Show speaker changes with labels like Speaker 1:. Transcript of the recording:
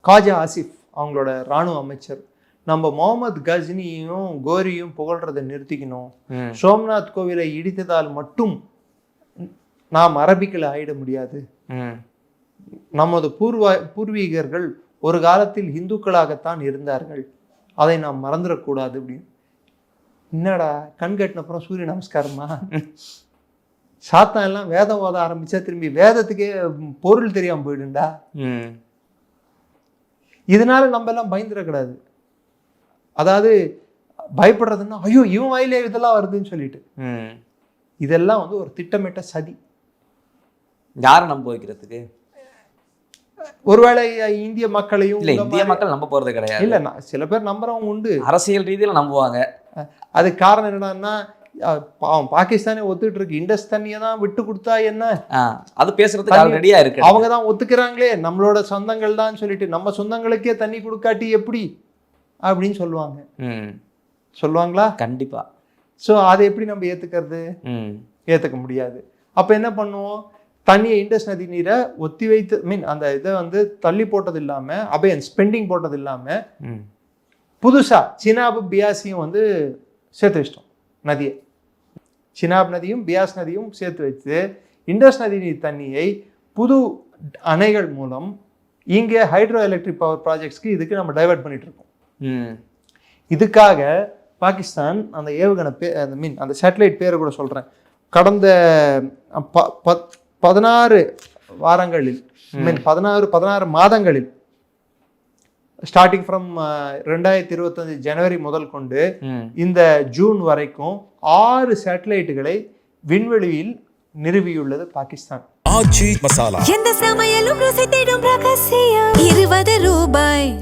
Speaker 1: காஜா ஆசிஃப் அவங்களோட இராணுவ அமைச்சர், நம்ம முகமது கஜ்னியும் கோரியும் புகழ்றதை நிறுத்திக்கணும். சோம்நாத் கோவிலை இடித்ததால் மட்டும் நாம் அரபிக்கில் ஆயிட முடியாது. நமது பூர்வீகர்கள் ஒரு காலத்தில் இந்துக்களாகத்தான் இருந்தார்கள், அதை நாம் மறந்துடக்கூடாது அப்படின்னு. என்னடா கண் கட்டினப்புறம் சூரிய நமஸ்காரமா? சாத்தான் எல்லாம் வேதம் ஓத ஆரம்பிச்சா திரும்பி வேதத்துக்கே பொருள் தெரியாம போயிடுண்டா. இதனால நம்ம எல்லாம் பயந்துடக்கூடாது. அதாவது பயப்படுறதுன்னா ஐயோ இவன் வாயிலே இதெல்லாம் வருதுன்னு சொல்லிட்டு, இதெல்லாம் வந்து ஒரு திட்டமிட்ட சதி.
Speaker 2: யாரை நம்ப வைக்கிறதுக்கு?
Speaker 1: ஒருவேளை இந்திய மக்களையும்.
Speaker 2: இல்ல, இந்திய மக்கள் நம்ப போறது கிடையாது.
Speaker 1: இல்ல, சில பேர் நம்புறவங்க உண்டு,
Speaker 2: அரசியல் ரீதியில நம்புவாங்க.
Speaker 1: அது காரணம் என்னன்னா, பாகிஸ்தானே ஒத்துட்டு இருக்கு, இண்டஸ் தண்ணியை தான் விட்டு கொடுத்தா என்ன,
Speaker 2: அது பேசுறதுக்கு ஆல்ரெடியா இருக்கு.
Speaker 1: அவங்க தான் ஒத்துக்கிறாங்களே, நம்மளோட சொந்தங்கள் தான் சொல்லிட்டு நம்ம சொந்தங்களுக்கே தண்ணி கொடுக்காட்டி எப்படி அப்படின்னு சொல்லுவாங்களா?
Speaker 2: கண்டிப்பா.
Speaker 1: ஸோ அதை எப்படி நம்ம ஏத்துக்கிறது? ஏத்துக்க முடியாது. அப்ப என்ன பண்ணுவோம், தண்ணியை இண்டஸ் நதி நீரை ஒத்தி வைத்து அந்த இதை வந்து தள்ளி போட்டது இல்லாம, அபயன்ஸ் பெண்டிங் போட்டது இல்லாம புதுசா சினாப் பியாஸையும் வந்து சேர்த்து வச்சிட்டோம். நதியை சினாப் நதியும் பியாஸ் நதியும் சேர்த்து வச்சு இண்டஸ் நதி நீர் தண்ணியை புது அணைகள் மூலம் இங்கே ஹைட்ரோ எலக்ட்ரிக் பவர் ப்ராஜெக்ட்ஸ்க்கு இதுக்கு நம்ம டைவர்ட் பண்ணிட்டு இருக்கோம். இதுக்காக பாகிஸ்தான் அந்த ஏவுகணை அந்த சேட்டலைட் பேரை கூட சொல்றேன், கடந்த 16 வாரங்களில் 16 மாதங்களில் ஸ்டார்டிங் ஃப்ரம் 2025 ஜனவரி முதல் கொண்டு இந்த ஜூன் வரைக்கும் 6 சேட்டலைட்டுகளை விண்வெளியில் நிறுவியுள்ளது பாகிஸ்தான்.
Speaker 3: ஆச்சி மசாலா, எந்த சமையலும் ருசி தேடும் ரகசியம். 20 ரூபாய்